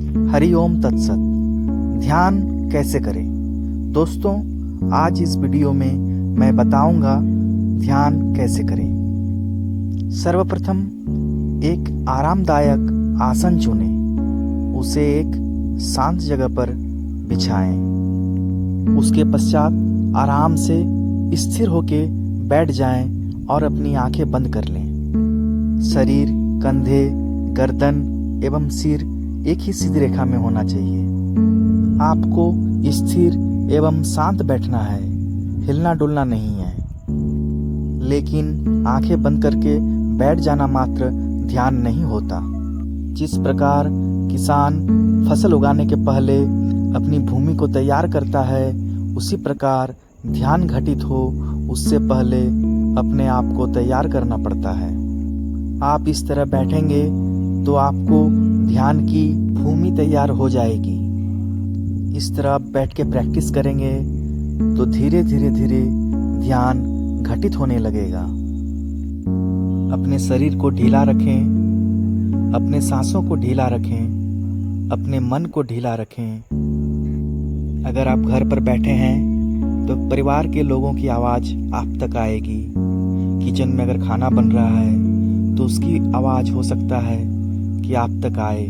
हरि ओम तत्सत। ध्यान कैसे करें? दोस्तों, आज इस वीडियो में मैं बताऊंगा ध्यान कैसे करें। सर्वप्रथम एक आरामदायक आसन चुनें, उसे एक शांत जगह पर बिछाएं। उसके पश्चात आराम से स्थिर होकर बैठ जाएं और अपनी आंखें बंद कर लें। शरीर, कंधे, गर्दन एवं सिर एक ही सीधी रेखा में होना चाहिए। आपको स्थिर एवं शांत बैठना है, हिलना डुलना नहीं है। लेकिन आंखें बंद करके बैठ जाना मात्र ध्यान नहीं होता। जिस प्रकार किसान फसल उगाने के पहले अपनी भूमि को तैयार करता है, उसी प्रकार ध्यान घटित हो उससे पहले अपने आप को तैयार करना पड़ता है। आप इस तरह बैठेंगे तो आपको ध्यान की भूमि तैयार हो जाएगी। इस तरह आप बैठ के प्रैक्टिस करेंगे तो धीरे धीरे ध्यान घटित होने लगेगा। अपने शरीर को ढीला रखें, अपने सांसों को ढीला रखें, अपने मन को ढीला रखें। अगर आप घर पर बैठे हैं तो परिवार के लोगों की आवाज़ आप तक आएगी। किचन में अगर खाना बन रहा है तो उसकी आवाज़ हो सकता है कि आप तक आए,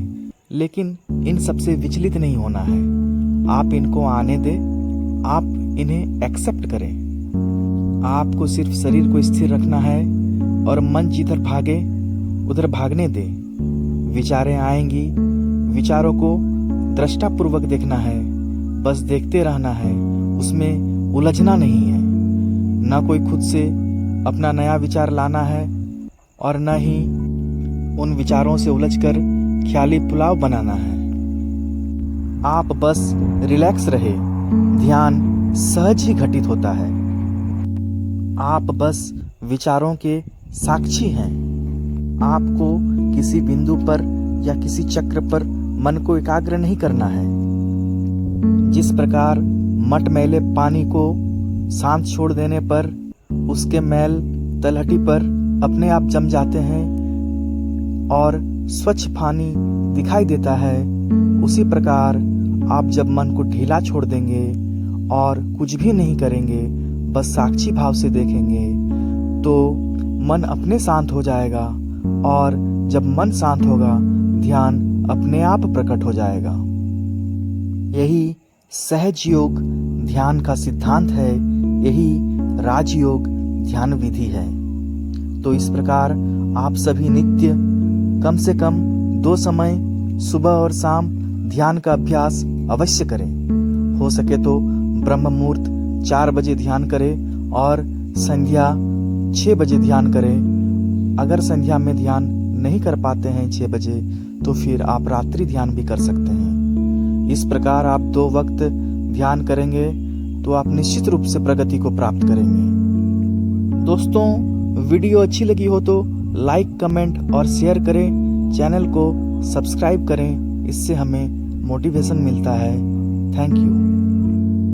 लेकिन इन सबसे विचलित नहीं होना है। आप इनको आने दें, आप इन्हें एक्सेप्ट करें। आपको सिर्फ शरीर को स्थिर रखना है और मन जिधर भागे उधर भागने दें। विचारें आएंगी, विचारों को दृष्टापूर्वक देखना है, बस देखते रहना है, उसमें उलझना नहीं है। न कोई खुद से अपना नया विचार लाना है और न ही उन विचारों से उलझकर ख्याली पुलाव बनाना है। आप बस रिलैक्स रहे, ध्यान सहज ही घटित होता है। आप बस विचारों के साक्षी हैं। आपको किसी बिंदु पर या किसी चक्र पर मन को एकाग्र नहीं करना है। जिस प्रकार मटमैले पानी को शांत छोड़ देने पर उसके मैल तलहटी पर अपने आप जम जाते हैं और स्वच्छ पानी दिखाई देता है, उसी प्रकार आप जब मन को ढीला छोड़ देंगे और कुछ भी नहीं करेंगे, बस साक्षी भाव से देखेंगे, तो मन अपने शांत हो जाएगा और जब मन शांत होगा ध्यान अपने आप प्रकट हो जाएगा। यही सहज योग ध्यान का सिद्धांत है, यही राजयोग ध्यान विधि है। तो इस प्रकार आप सभी नित्य कम से कम 2 समय सुबह और शाम ध्यान का अभ्यास अवश्य करें। हो सके तो ब्रह्म मुहूर्त 4 बजे ध्यान करें और संध्या 6 बजे ध्यान करें। अगर संध्या में ध्यान नहीं कर पाते हैं 6 बजे, तो फिर आप रात्रि ध्यान भी कर सकते हैं। इस प्रकार आप 2 वक्त ध्यान करेंगे तो आप निश्चित रूप से प्रगति को प्राप्त करेंगे। दोस्तों, वीडियो अच्छी लगी हो तो लाइक, कमेंट और शेयर करें। चैनल को सब्सक्राइब करें, इससे हमें मोटिवेशन मिलता है। Thank you.